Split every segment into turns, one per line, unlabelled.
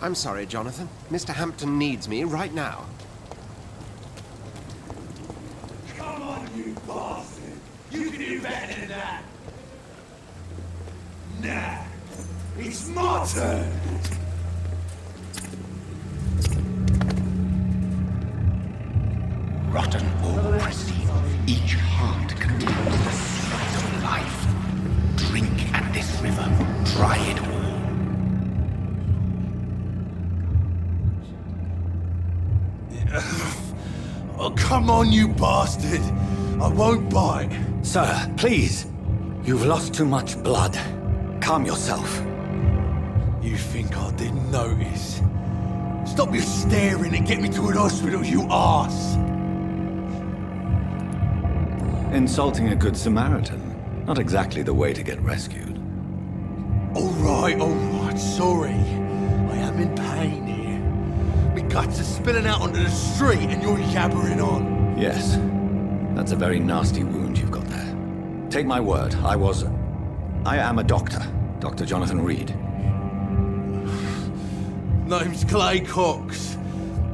I'm sorry, Jonathan. Mr. Hampton needs me right now.
Come on, you bastard! You can do better than that! Nah, it's my turn!
Rotten or pristine, each heart contains the secret of life. Drink at this river, try it all.
Oh, come on, you bastard! I won't bite!
Sir, please. You've lost too much blood. Calm yourself.
You think I didn't notice? Stop your staring and get me to an hospital, you arse!
Insulting a good Samaritan. Not exactly the way to get rescued.
Alright, sorry. I am in pain here. Me guts are spilling out onto the street and you're yabbering on.
Yes. That's a very nasty wound you've got there. Take my word, I am a doctor. Dr. Jonathan Reed.
Name's Clay Cox.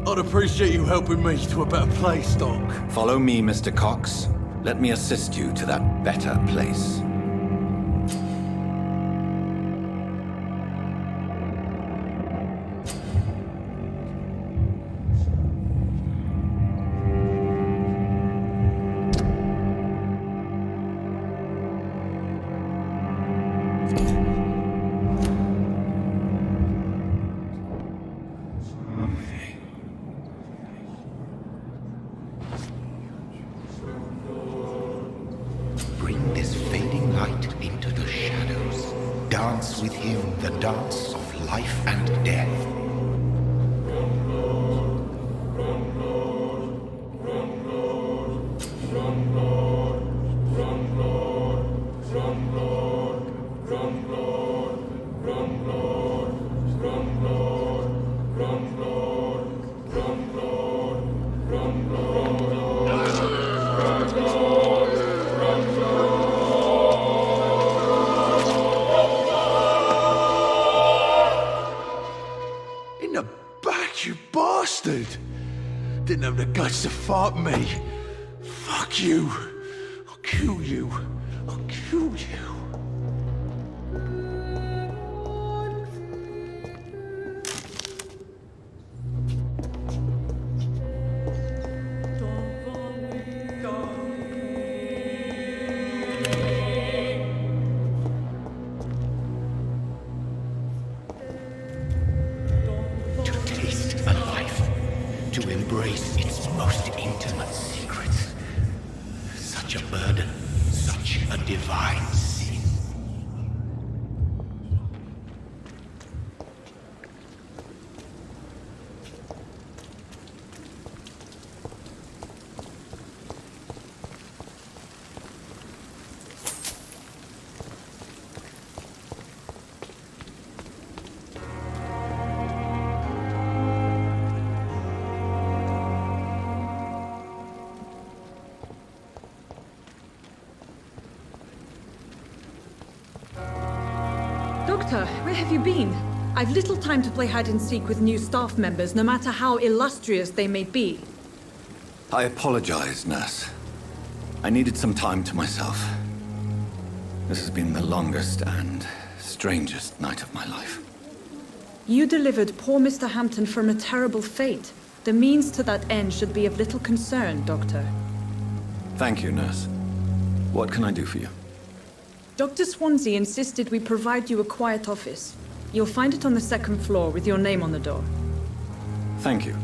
I'd appreciate you helping me to a better place, Doc.
Follow me, Mr. Cox. Let me assist you to that better place.
Bring this fading light into the shadows. Dance with him the dance of life and death.
In the back, you bastard! Didn't have the guts to fight me. Fuck you. I'll kill you. I'll kill you.
To taste a life, to embrace its most intimate secrets. Such a burden, such a divine sin.
Doctor, where have you been? I've little time to play hide and seek with new staff members, no matter how illustrious they may be.
I apologize, nurse. I needed some time to myself. This has been the longest and strangest night of my life.
You delivered poor Mr. Hampton from a terrible fate. The means to that end should be of little concern, Doctor.
Thank you, nurse. What can I do for you?
Dr. Swansea insisted we provide you a quiet office. You'll find it on the second floor with your name on the door.
Thank you.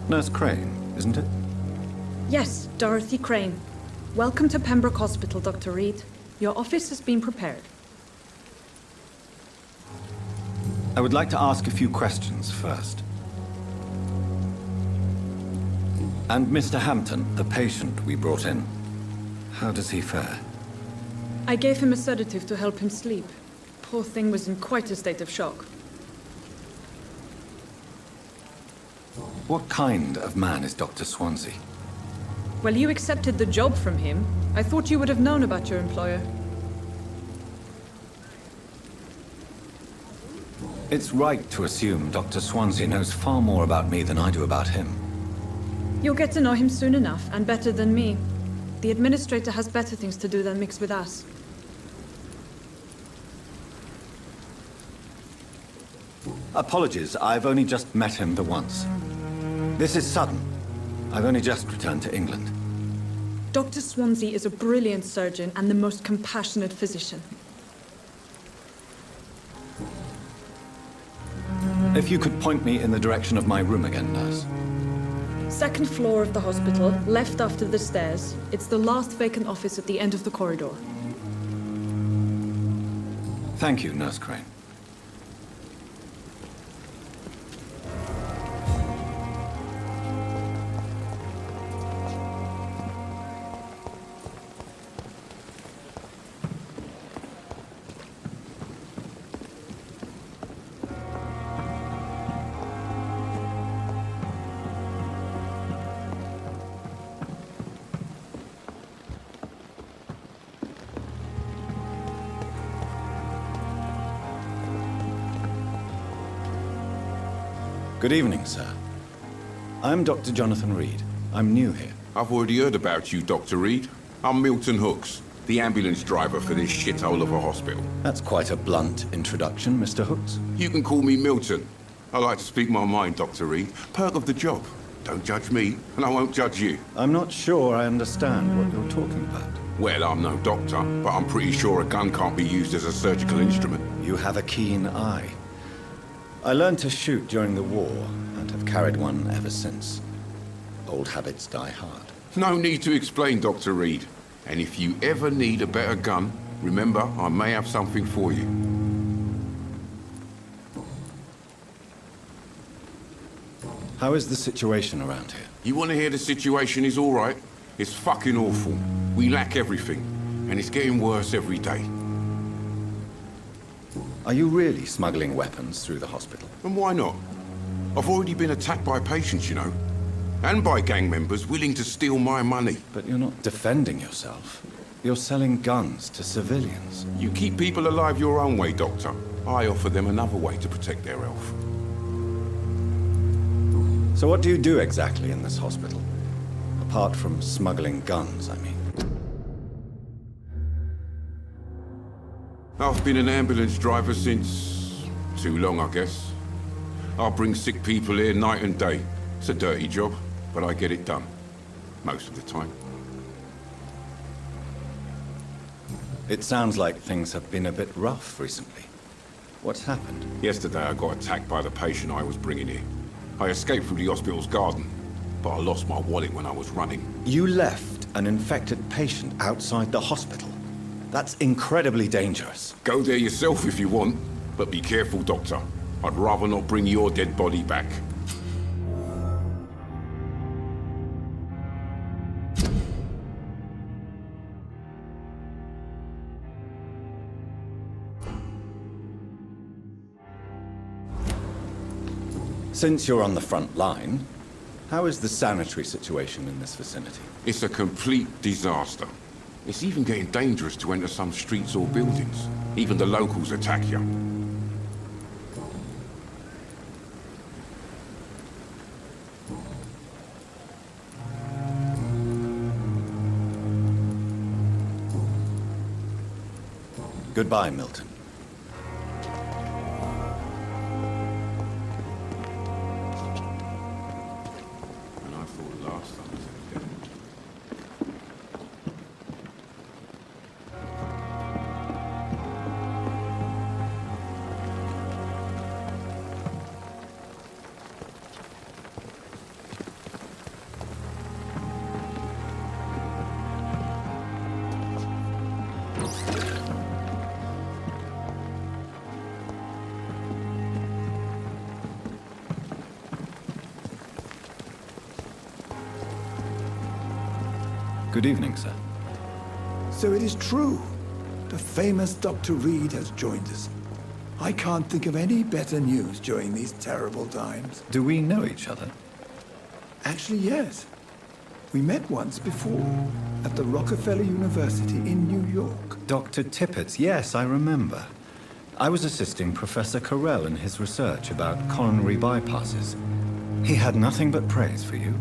Nurse Crane, isn't it?
Yes, Dorothy Crane. Welcome to Pembroke Hospital, Dr. Reed. Your office has been prepared.
I would like to ask a few questions first. And Mr. Hampton, the patient we brought in, how does he fare?
I gave him a sedative to help him sleep. Poor thing was in quite a state of shock.
What kind of man is Dr. Swansea?
Well, you accepted the job from him. I thought you would have known about your employer.
It's right to assume Dr. Swansea knows far more about me than I do about him.
You'll get to know him soon enough, and better than me. The administrator has better things to do than mix with us.
Apologies, I've only just met him the once. This is sudden. I've only just returned to England.
Dr. Swansea is a brilliant surgeon and the most compassionate physician.
If you could point me in the direction of my room again, nurse.
Second floor of the hospital, left after the stairs. It's the last vacant office at the end of the corridor.
Thank you, Nurse Crane. Good evening, sir. I'm Dr. Jonathan Reed. I'm new here.
I've already heard about you, Dr. Reed. I'm Milton Hooks, the ambulance driver for this shithole of a hospital.
That's quite a blunt introduction, Mr. Hooks.
You can call me Milton. I like to speak my mind, Dr. Reed. Perk of the job. Don't judge me, and I won't judge you.
I'm not sure I understand what you're talking about.
Well, I'm no doctor, but I'm pretty sure a gun can't be used as a surgical instrument.
You have a keen eye. I learned to shoot during the war, and have carried one ever since. Old habits die hard.
No need to explain, Dr. Reed. And if you ever need a better gun, remember, I may have something for you.
How is the situation around here?
You want to hear the situation is all right? It's fucking awful. We lack everything, and it's getting worse every day.
Are you really smuggling weapons through the hospital?
And why not? I've already been attacked by patients, you know. And by gang members willing to steal my money.
But you're not defending yourself. You're selling guns to civilians.
You keep people alive your own way, Doctor. I offer them another way to protect their health.
So what do you do exactly in this hospital? Apart from smuggling guns, I mean.
I've been an ambulance driver since... too long, I guess. I bring sick people here night and day. It's a dirty job, but I get it done. Most of the time.
It sounds like things have been a bit rough recently. What's happened?
Yesterday I got attacked by the patient I was bringing here. I escaped through the hospital's garden, but I lost my wallet when I was running.
You left an infected patient outside the hospital? That's incredibly dangerous.
Go there yourself if you want, but be careful, Doctor. I'd rather not bring your dead body back.
Since you're on the front line, how is the sanitary situation in this vicinity?
It's a complete disaster. It's even getting dangerous to enter some streets or buildings. Even the locals attack you.
Goodbye, Milton.
And I thought last time was dead.
Good evening, sir.
So it is true. The famous Dr. Reed has joined us. I can't think of any better news during these terrible times.
Do we know each other?
Actually, yes. We met once before, at the Rockefeller University in New York.
Dr. Tippett, yes, I remember. I was assisting Professor Carell in his research about coronary bypasses. He had nothing but praise for you.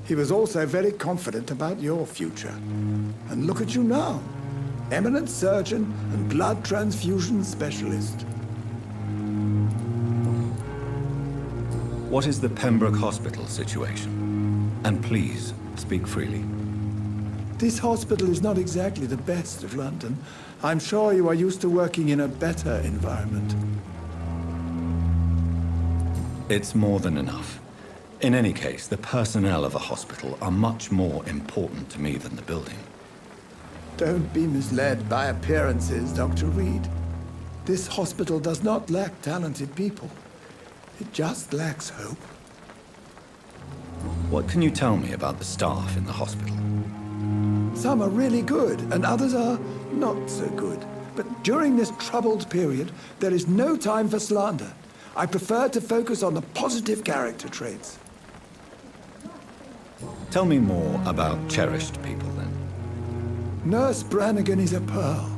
He was also very confident about your future. And look at you now. Eminent surgeon and blood transfusion specialist.
What is the Pembroke Hospital situation? And please, speak freely.
This hospital is not exactly the best of London. I'm sure you are used to working in a better environment.
It's more than enough. In any case, the personnel of a hospital are much more important to me than the building.
Don't be misled by appearances, Dr. Reed. This hospital does not lack talented people. It just lacks hope.
What can you tell me about the staff in the hospital?
Some are really good, and others are not so good. But during this troubled period, there is no time for slander. I prefer to focus on the positive character traits.
Tell me more about cherished people, then.
Nurse Brannigan is a pearl.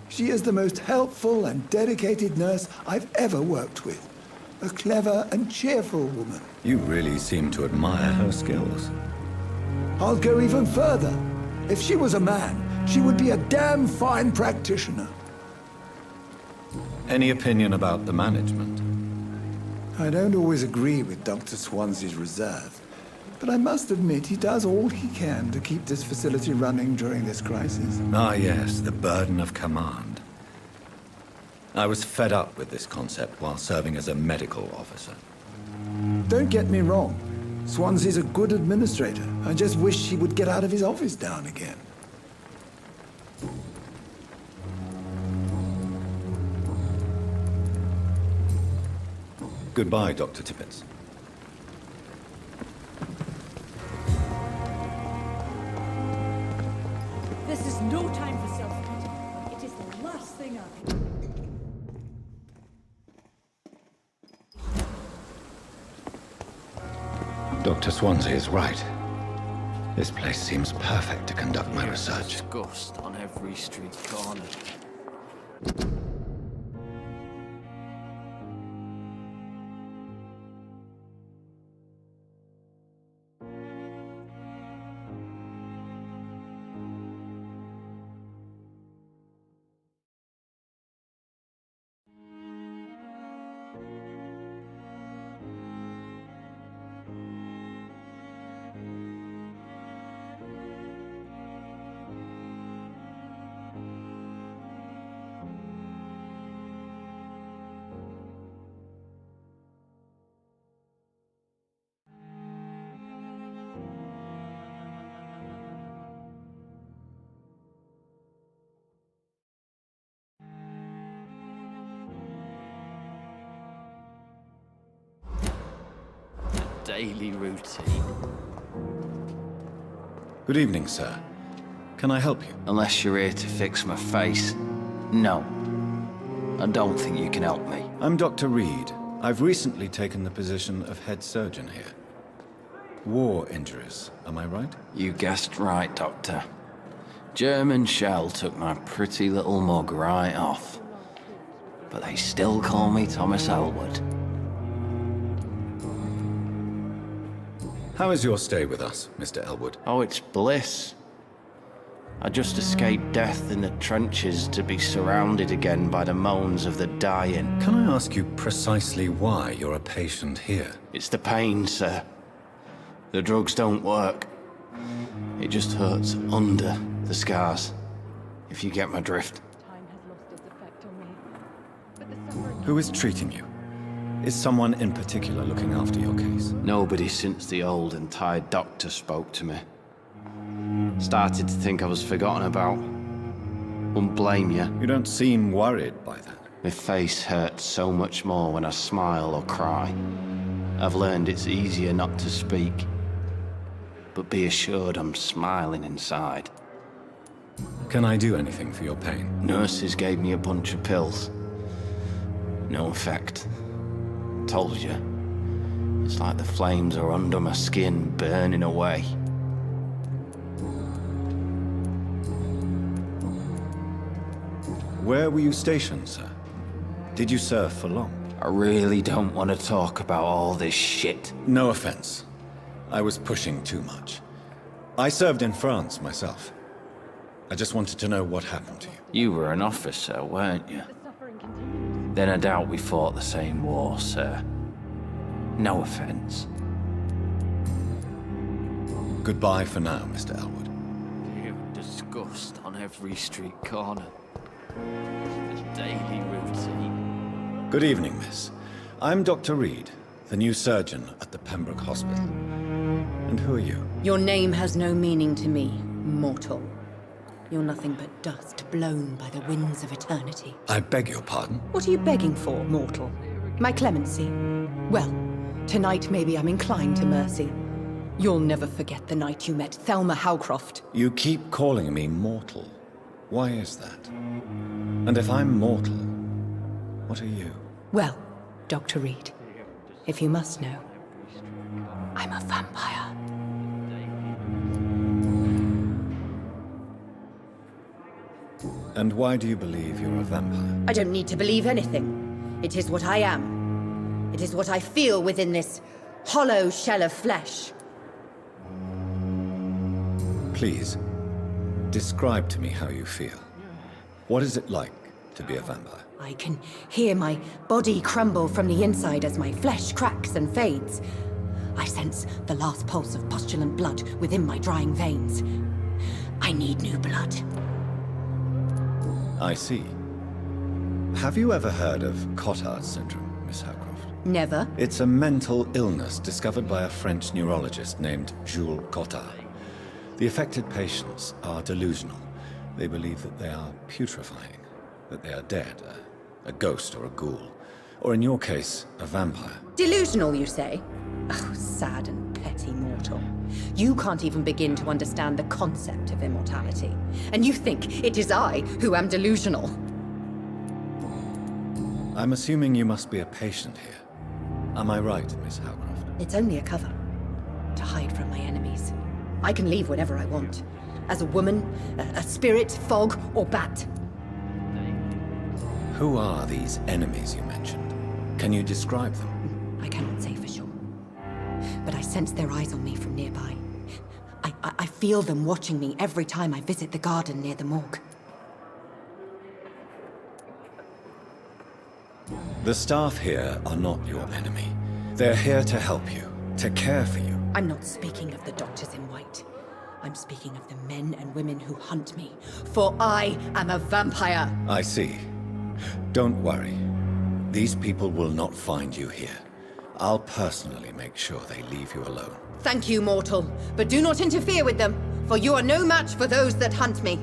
She is the most helpful and dedicated nurse I've ever worked with. A clever and cheerful woman.
You really seem to admire her skills.
I'll go even further. If she was a man, she would be a damn fine practitioner.
Any opinion about the management?
I don't always agree with Dr. Swansea's reserve, but I must admit he does all he can to keep this facility running during this crisis.
Ah, yes, the burden of command. I was fed up with this concept while serving as a medical officer.
Don't get me wrong. Swansea's a good administrator. I just wish he would get out of his office now and again.
Goodbye, Dr. Tippett.
This is no time for self-pity. It is the last thing I can do.
Dr. Swansea is right. This place seems perfect to conduct my research.
Disgust on every street corner. Daily routine.
Good evening, sir. Can I help you?
Unless you're here to fix my face. No. I don't think you can help me.
I'm Dr. Reed. I've recently taken the position of head surgeon here. War injuries, am I right?
You guessed right, Doctor. German shell took my pretty little mug right off. But they still call me Thomas Elwood.
How is your stay with us, Mr. Elwood?
Oh, it's bliss. I just escaped death in the trenches to be surrounded again by the moans of the dying.
Can I ask you precisely why you're a patient here?
It's the pain, sir. The drugs don't work. It just hurts under the scars, if you get my drift.
Time has lost its effect on me. But the suffering...
Who is treating you? Is someone in particular looking after your case?
Nobody since the old and tired doctor spoke to me. Started to think I was forgotten about. Wouldn't blame you.
You don't seem worried by that.
My face hurts so much more when I smile or cry. I've learned it's easier not to speak. But be assured I'm smiling inside.
Can I do anything for your pain?
Nurses gave me a bunch of pills. No effect. Told you. It's like the flames are under my skin, burning away.
Where were you stationed, sir? Did you serve for long?
I really don't want to talk about all this shit.
No offense. I was pushing too much. I served in France myself. I just wanted to know what happened to you.
You were an officer, weren't you? Then I doubt we fought the same war, sir. No offense.
Goodbye for now, Mr. Elwood.
You disgust on every street corner. A daily routine.
Good evening, miss. I'm Dr. Reed, the new surgeon at the Pembroke Hospital. And who are you?
Your name has no meaning to me, mortal. You're nothing but dust blown by the winds of eternity.
I beg your pardon?
What are you begging for, mortal? My clemency? Well, tonight maybe I'm inclined to mercy. You'll never forget the night you met Thelma Howcroft.
You keep calling me mortal. Why is that? And if I'm mortal, what are you?
Well, Dr. Reed, if you must know, I'm a vampire.
And why do you believe you're a vampire?
I don't need to believe anything. It is what I am. It is what I feel within this hollow shell of flesh.
Please, describe to me how you feel. What is it like to be a vampire?
I can hear my body crumble from the inside as my flesh cracks and fades. I sense the last pulse of postulant blood within my drying veins. I need new blood.
I see. Have you ever heard of Cotard syndrome, Miss Howcroft?
Never.
It's a mental illness discovered by a French neurologist named Jules Cotard. The affected patients are delusional. They believe that they are putrefying, that they are dead, a ghost or a ghoul, or in your case, a vampire.
Delusional, you say? Oh, sad and petty mortal. You can't even begin to understand the concept of immortality. And you think it is I who am delusional.
I'm assuming you must be a patient here. Am I right, Miss Howcroft?
It's only a cover. To hide from my enemies. I can leave whenever I want. As a woman, a spirit, fog, or bat.
Who are these enemies you mentioned? Can you describe them?
I cannot say for sure. But I sense their eyes on me from nearby. I feel them watching me every time I visit the garden near the morgue.
The staff here are not your enemy. They're here to help you, to care for you.
I'm not speaking of the doctors in white. I'm speaking of the men and women who hunt me. For I am a vampire!
I see. Don't worry. These people will not find you here. I'll personally make sure they leave you alone.
Thank you, mortal. But do not interfere with them, for you are no match for those that hunt me.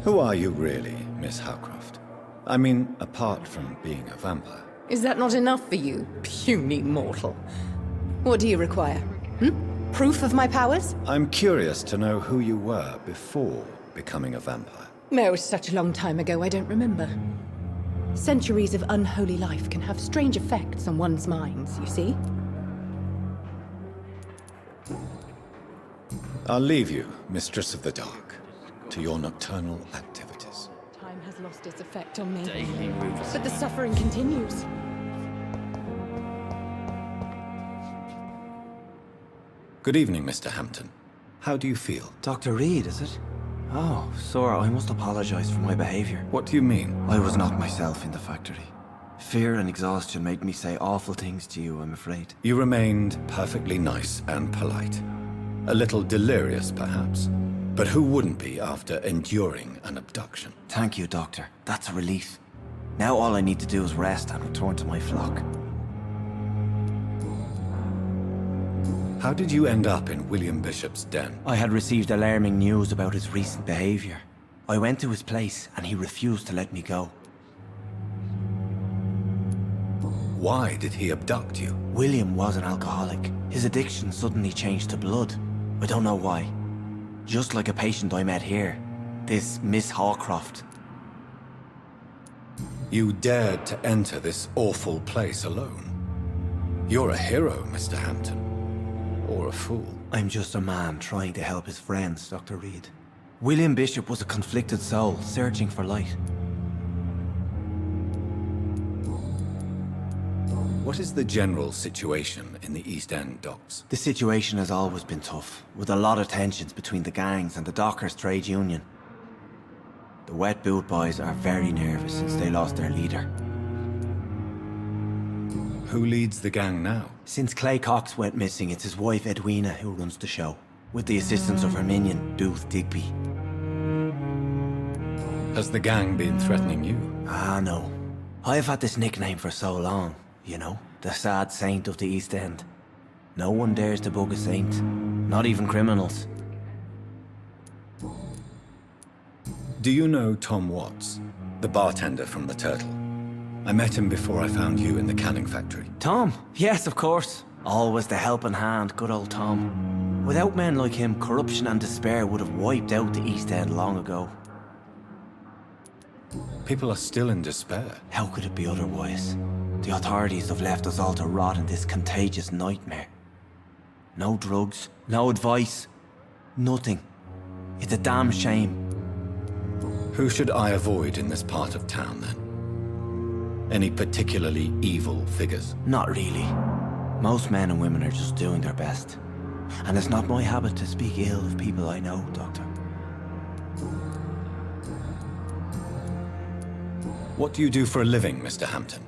Who are you really, Miss Howcroft? I mean, apart from being a vampire.
Is that not enough for you, puny mortal? What do you require? Proof of my powers?
I'm curious to know who you were before becoming a vampire.
No, such a long time ago, I don't remember. Centuries of unholy life can have strange effects on one's minds, you see?
I'll leave you, Mistress of the Dark, to your nocturnal activities.
Time has lost its effect on me.
Daily routine.
But the suffering continues.
Good evening, Mr. Hampton. How do you feel?
Dr. Reed, is it? Oh, sir, I must apologize for my behavior.
What do you mean?
I was not myself in the factory. Fear and exhaustion made me say awful things to you, I'm afraid.
You remained perfectly nice and polite. A little delirious, perhaps. But who wouldn't be after enduring an abduction?
Thank you, Doctor. That's a relief. Now all I need to do is rest and return to my flock.
How did you end up in William Bishop's den?
I had received alarming news about his recent behavior. I went to his place and he refused to let me go.
Why did he abduct you?
William was an alcoholic. His addiction suddenly changed to blood. I don't know why. Just like a patient I met here. This Miss Hawcroft.
You dared to enter this awful place alone. You're a hero, Mr. Hampton. Or a fool.
I'm just a man trying to help his friends, Dr. Reed. William Bishop was a conflicted soul, searching for light.
What is the general situation in the East End docks?
The situation has always been tough, with a lot of tensions between the gangs and the Dockers' trade union. The Wet Boot boys are very nervous since they lost their leader.
Who leads the gang now?
Since Clay Cox went missing, it's his wife Edwina who runs the show, with the assistance of her minion, Booth Digby.
Has the gang been threatening you?
Ah, no. I've had this nickname for so long, you know, the sad saint of the East End. No one dares to bug a saint, not even criminals.
Do you know Tom Watts, the bartender from the Turtle? I met him before I found you in the canning factory.
Tom? Yes, of course. Always the helping hand, good old Tom. Without men like him, corruption and despair would have wiped out the East End long ago.
People are still in despair.
How could it be otherwise? The authorities have left us all to rot in this contagious nightmare. No drugs, no advice, nothing. It's a damn shame.
Who should I avoid in this part of town, then? Any particularly evil figures?
Not really. Most men and women are just doing their best. And it's not my habit to speak ill of people I know, Doctor.
What do you do for a living, Mr. Hampton?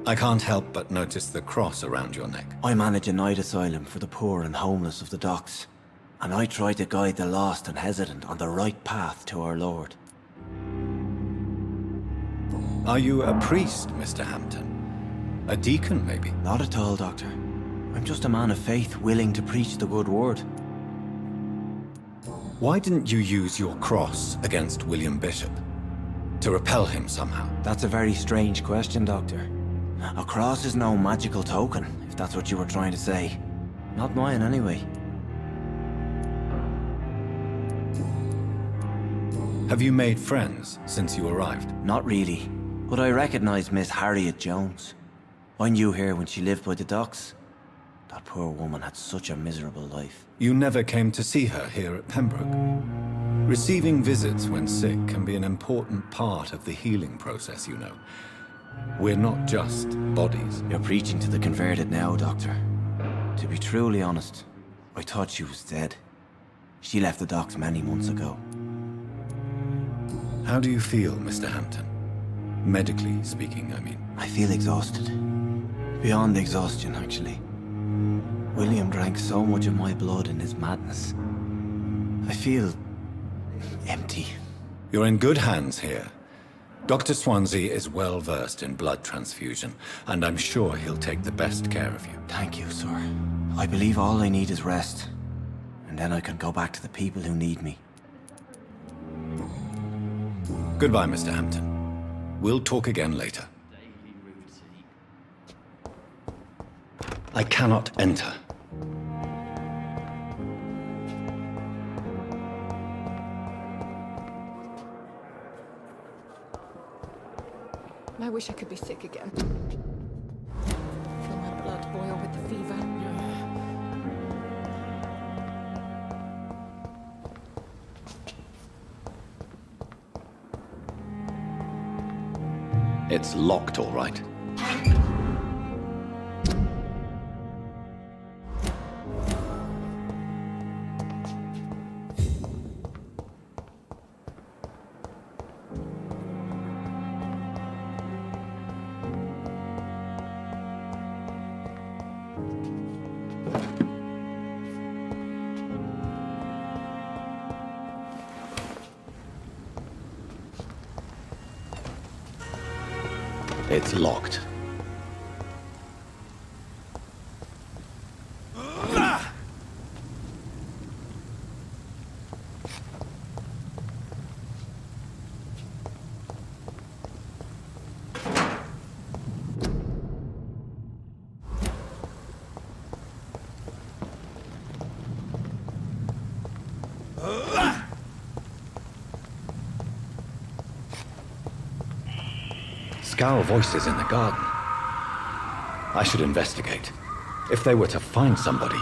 I can't help but notice the cross around your neck.
I manage a night asylum for the poor and homeless of the docks. And I try to guide the lost and hesitant on the right path to our Lord.
Are you a priest, Mr. Hampton? A deacon, maybe?
Not at all, Doctor. I'm just a man of faith, willing to preach the good word.
Why didn't you use your cross against William Bishop? To repel him somehow?
That's a very strange question, Doctor. A cross is no magical token, if that's what you were trying to say. Not mine, anyway.
Have you made friends since you arrived?
Not really. But I recognize Miss Harriet Jones. I knew her when she lived by the docks. That poor woman had such a miserable life.
You never came to see her here at Pembroke. Receiving visits when sick can be an important part of the healing process, you know. We're not just bodies.
You're preaching to the converted now, Doctor. To be truly honest, I thought she was dead. She left the docks many months ago.
How do you feel, Mr. Hampton? Medically speaking, I mean.
I feel exhausted. Beyond exhaustion, actually. William drank so much of my blood in his madness. I feel empty.
You're in good hands here. Dr. Swansea is well versed in blood transfusion, and I'm sure he'll take the best care of you.
Thank you, sir. I believe all I need is rest. And then I can go back to the people who need me.
Goodbye, Mr. Hampton. We'll talk again later. I cannot enter.
I wish I could be sick again. Feel my blood boil with the fever.
It's locked, all right. It's locked. Scowl voices in the garden. I should investigate. If they were to find somebody...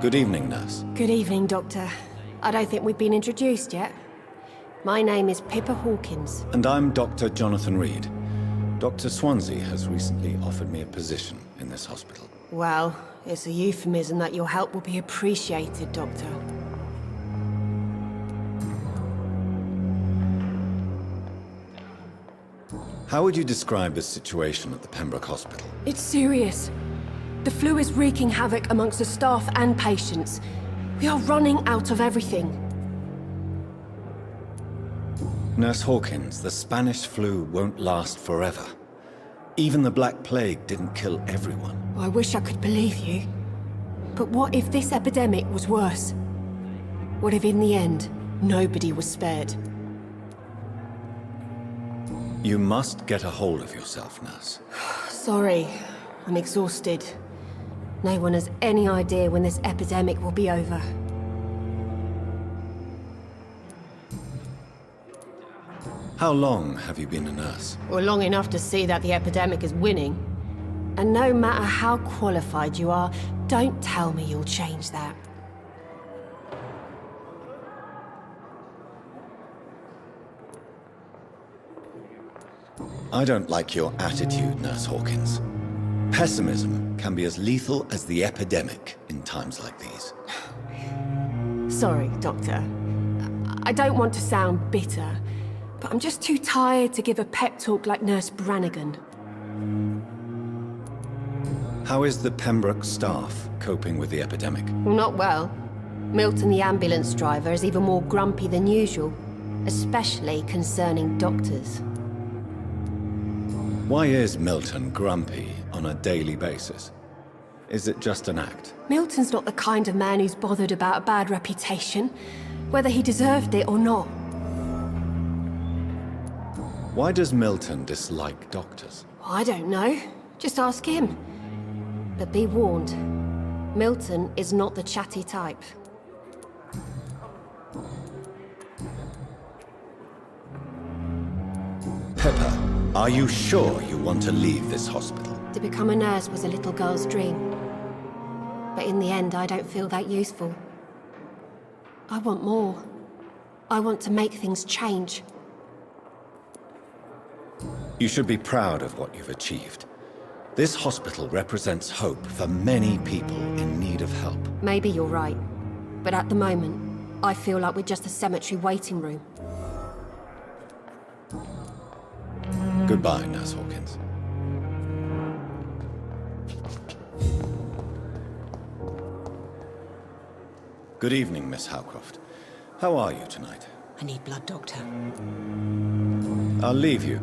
Good evening, nurse.
Good evening, Doctor. I don't think we've been introduced yet. My name is Pippa Hawkins.
And I'm Dr. Jonathan Reed. Dr. Swansea has recently offered me a position in this hospital.
Well, it's a euphemism that your help will be appreciated, Doctor.
How would you describe the situation at the Pembroke Hospital?
It's serious. The flu is wreaking havoc amongst the staff and patients. We are running out of everything.
Nurse Hawkins, the Spanish flu won't last forever. Even the Black Plague didn't kill everyone.
I wish I could believe you. But what if this epidemic was worse? What if in the end, nobody was spared?
You must get a hold of yourself, nurse.
Sorry, I'm exhausted. No one has any idea when this epidemic will be over.
How long have you been a nurse?
Well, long enough to see that the epidemic is winning. And no matter how qualified you are, don't tell me you'll change that.
I don't like your attitude, Nurse Hawkins. Pessimism can be as lethal as the epidemic in times like these.
Sorry, Doctor. I don't want to sound bitter, but I'm just too tired to give a pep talk like Nurse Brannigan.
How is the Pembroke staff coping with the epidemic?
Well, not well. Milton, the ambulance driver, is even more grumpy than usual, especially concerning doctors.
Why is Milton grumpy on a daily basis? Is it just an act?
Milton's not the kind of man who's bothered about a bad reputation, whether he deserved it or not.
Why does Milton dislike doctors?
I don't know. Just ask him. But be warned, Milton is not the chatty type.
Pepper, are you sure you want to leave this hospital?
To become a nurse was a little girl's dream. But in the end, I don't feel that useful. I want more. I want to make things change.
You should be proud of what you've achieved. This hospital represents hope for many people in need of help.
Maybe you're right. But at the moment, I feel like we're just a cemetery waiting room.
Goodbye, Nurse Hawkins. Good evening, Miss Howcroft. How are you tonight?
I need blood, Doctor.
I'll leave you.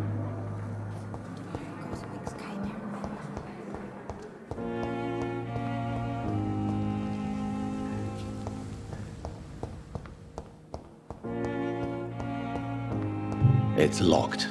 It's locked.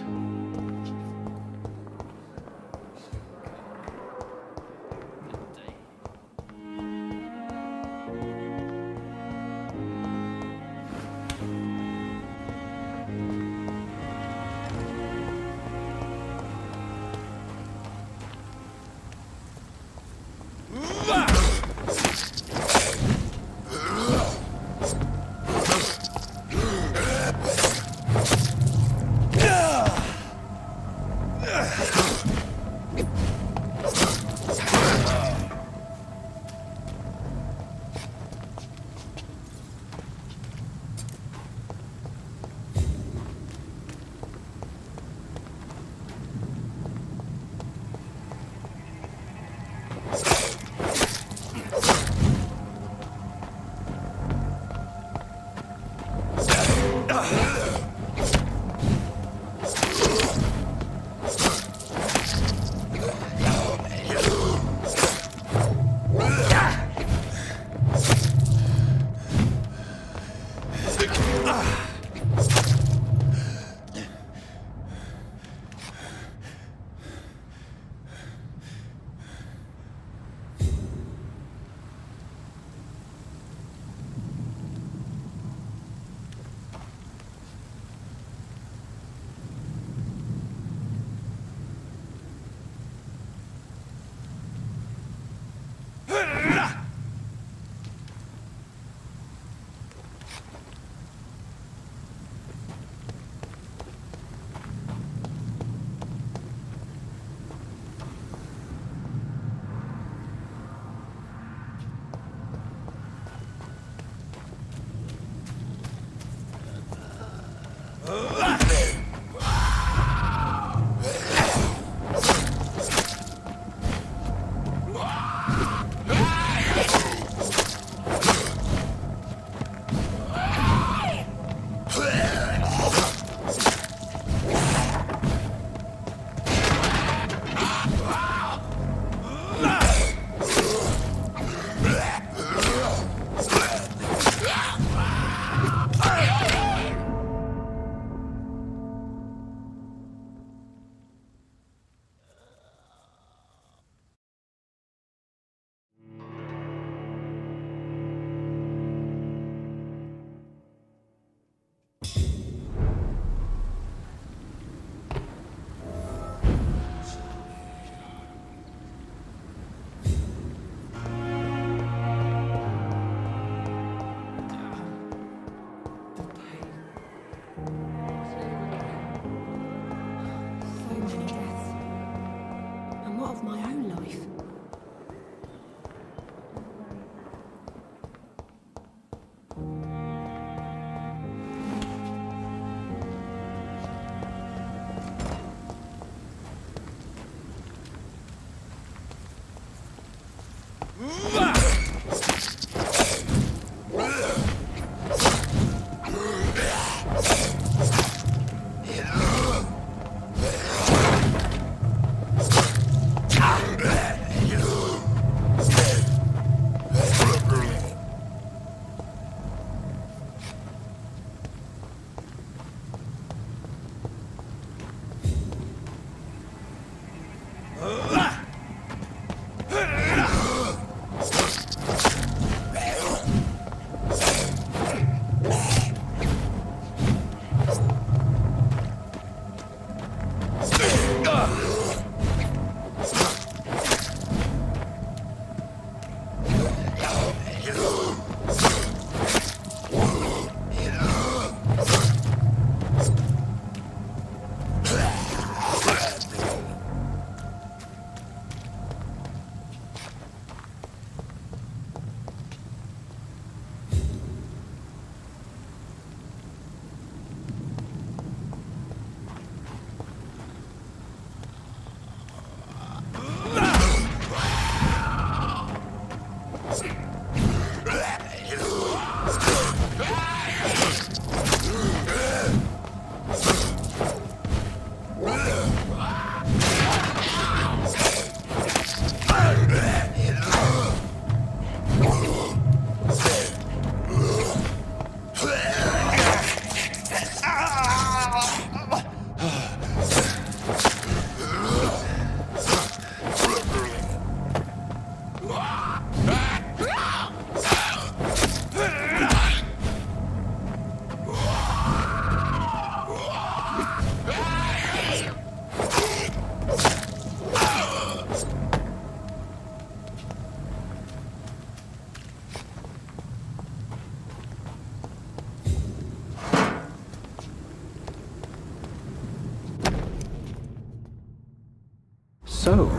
So,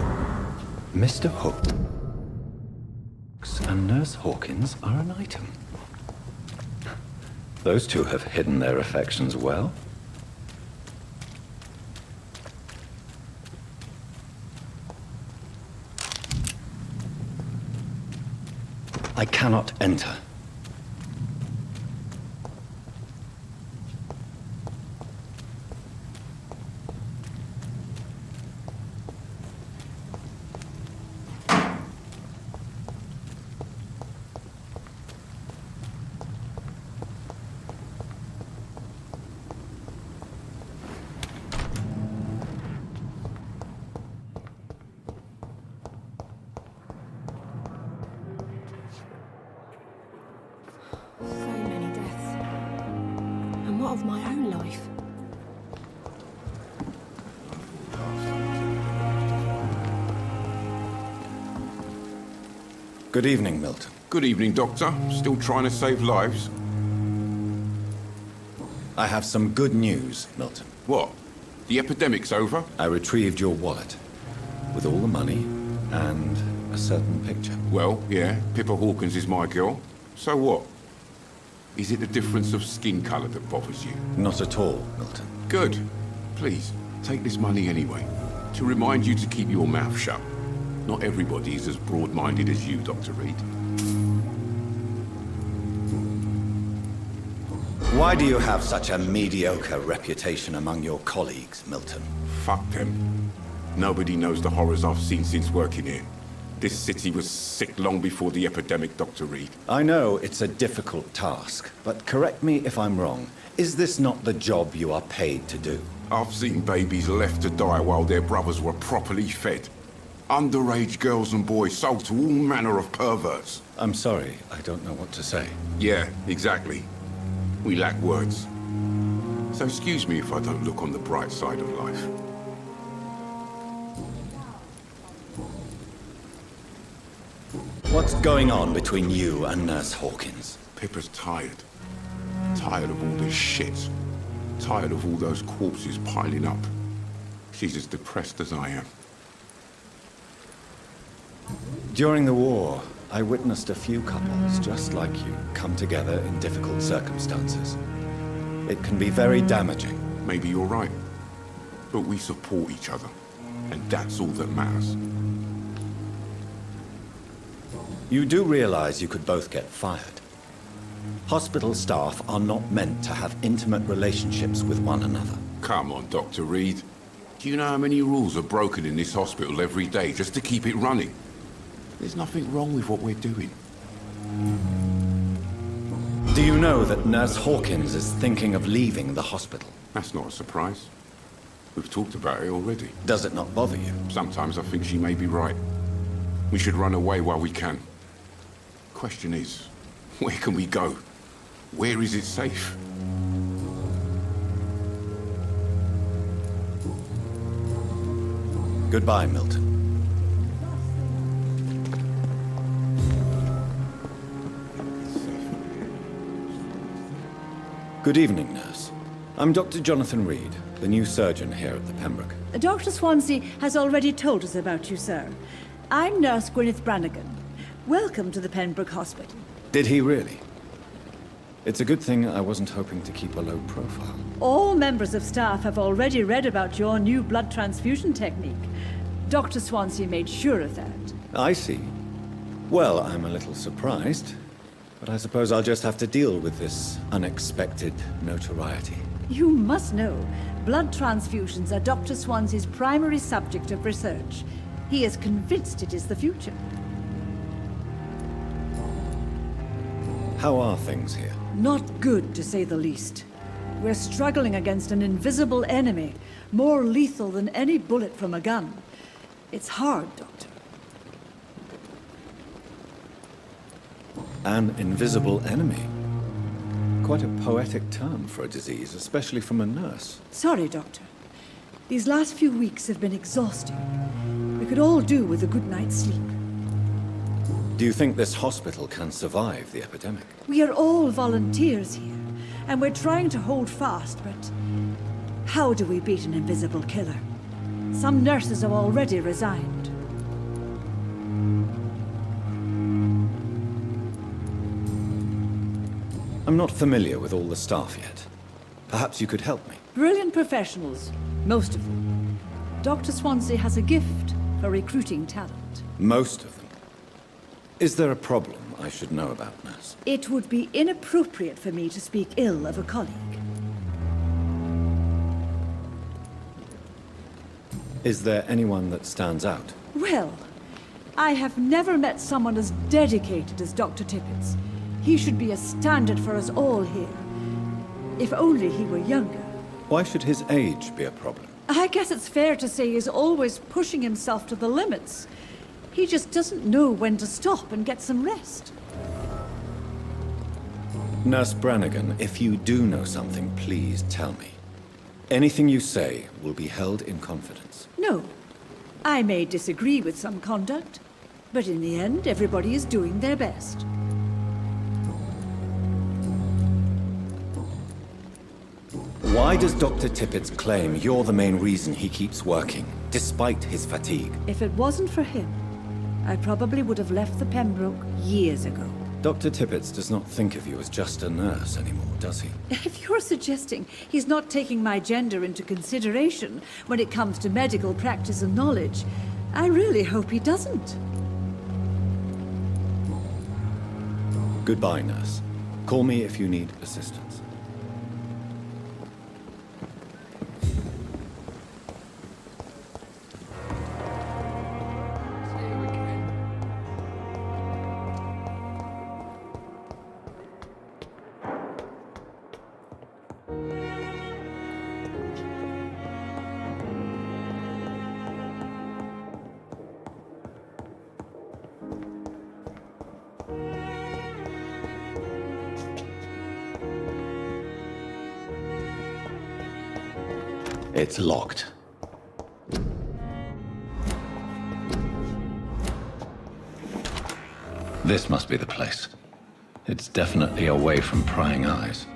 Mr. Hook and Nurse Hawkins are an item. Those two have hidden their affections well. I cannot enter.
Of my own life.
Good evening, Milton.
Good evening, Doctor. Still trying to save lives?
I have some good news, Milton.
What? The epidemic's over?
I retrieved your wallet with all the money and a certain picture.
Well, yeah, Pippa Hawkins is my girl. So what? Is it the difference of skin colour that bothers you?
Not at all, Milton.
Good. Please, take this money anyway. To remind you to keep your mouth shut. Not everybody is as broad-minded as you, Dr. Reed.
Why do you have such a mediocre reputation among your colleagues, Milton?
Fuck them. Nobody knows the horrors I've seen since working here. This city was sick long before the epidemic, Dr. Reed.
I know it's a difficult task, but correct me if I'm wrong. Is this not the job you are paid to do?
I've seen babies left to die while their brothers were properly fed. Underage girls and boys sold to all manner of perverts.
I'm sorry, I don't know what to say.
Yeah, exactly. We lack words. So excuse me if I don't look on the bright side of life.
What's going on between you and Nurse Hawkins?
Pippa's tired. Tired of all this shit. Tired of all those corpses piling up. She's as depressed as I am.
During the war, I witnessed a few couples just like you come together in difficult circumstances. It can be very damaging.
Maybe you're right. But we support each other. And that's all that matters.
You do realize you could both get fired. Hospital staff are not meant to have intimate relationships with one another.
Come on, Dr. Reed. Do you know how many rules are broken in this hospital every day just to keep it running? There's nothing wrong with what we're doing.
Do you know that Nurse Hawkins is thinking of leaving the hospital?
That's not a surprise. We've talked about it already.
Does it not bother you?
Sometimes I think she may be right. We should run away while we can. Question is, where can we go? Where is it safe?
Goodbye, Milton. Good evening, nurse. I'm Dr. Jonathan Reed, the new surgeon here at the Pembroke.
Dr. Swansea has already told us about you, sir. I'm Nurse Gwyneth Brannigan. Welcome to the Pembroke Hospital.
Did he really? It's a good thing I wasn't hoping to keep a low profile.
All members of staff have already read about your new blood transfusion technique. Dr. Swansea made sure of that.
I see. Well, I'm a little surprised, but I suppose I'll just have to deal with this unexpected notoriety.
You must know, blood transfusions are Dr. Swansea's primary subject of research. He is convinced it is the future.
How are things here?
Not good, to say the least. We're struggling against an invisible enemy, more lethal than any bullet from a gun. It's hard, Doctor.
An invisible enemy? Quite a poetic term for a disease, especially from a nurse.
Sorry, Doctor. These last few weeks have been exhausting. We could all do with a good night's sleep.
Do you think this hospital can survive the epidemic?
We are all volunteers here, and we're trying to hold fast, but how do we beat an invisible killer? Some nurses have already resigned.
I'm not familiar with all the staff yet. Perhaps you could help me.
Brilliant professionals, most of them. Dr. Swansea has a gift for recruiting talent.
Most of them. Is there a problem I should know about, nurse?
It would be inappropriate for me to speak ill of a colleague.
Is there anyone that stands out?
Well, I have never met someone as dedicated as Dr. Tippett's. He should be a standard for us all here. If only he were younger.
Why should his age be a problem?
I guess it's fair to say he's always pushing himself to the limits. He just doesn't know when to stop and get some rest.
Nurse Brannigan, if you do know something, please tell me. Anything you say will be held in confidence.
No. I may disagree with some conduct, but in the end, everybody is doing their best.
Why does Dr. Tippett claim you're the main reason he keeps working, despite his fatigue?
If it wasn't for him, I probably would have left the Pembroke years ago.
Dr. Tippett does not think of you as just a nurse anymore, does he?
If you're suggesting he's not taking my gender into consideration when it comes to medical practice and knowledge, I really hope he doesn't.
Goodbye, nurse. Call me if you need assistance.
It's locked. This must be the place. It's definitely away from prying eyes.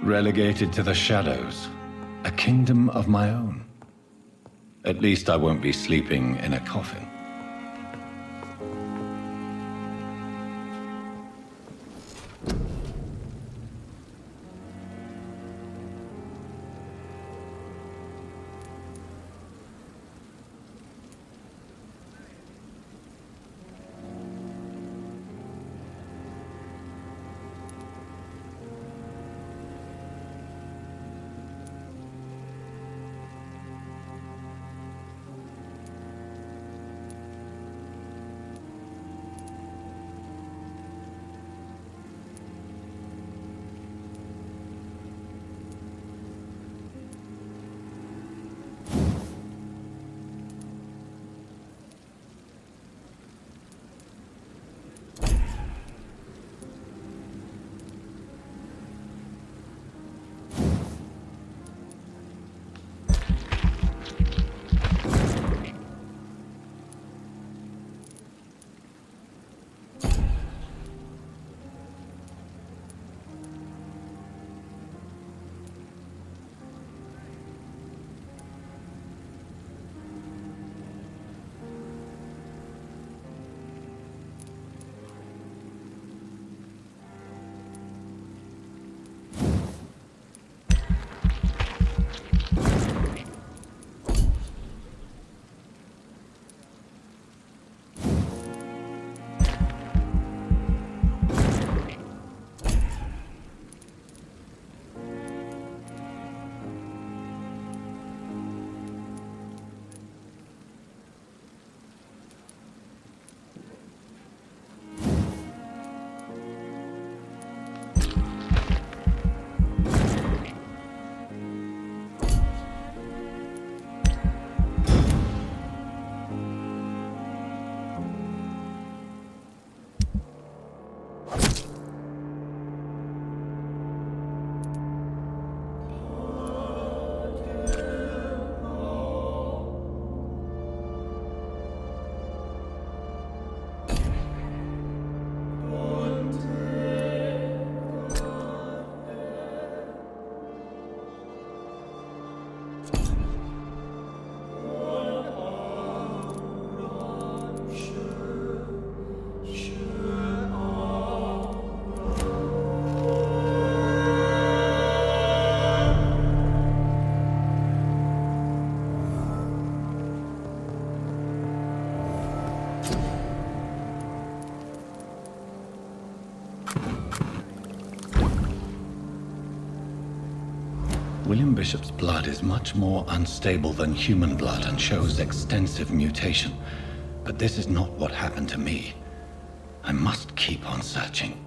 Relegated to the shadows. A kingdom of my own. At least I won't be sleeping in a coffin. Bishop's blood is much more unstable than human blood and shows extensive mutation. But this is not what happened to me. I must keep on searching.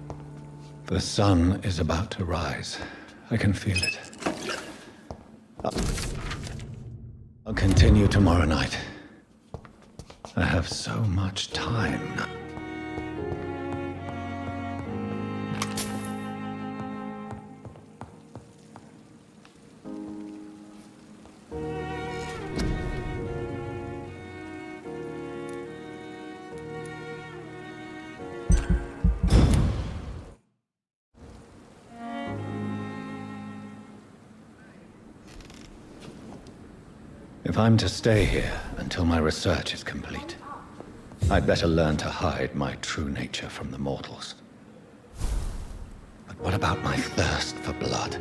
The sun is about to rise. I can feel it. I'll continue tomorrow night. I have so much time now. If I'm to stay here until my research is complete, I'd better learn to hide my true nature from the mortals. But what about my thirst for blood?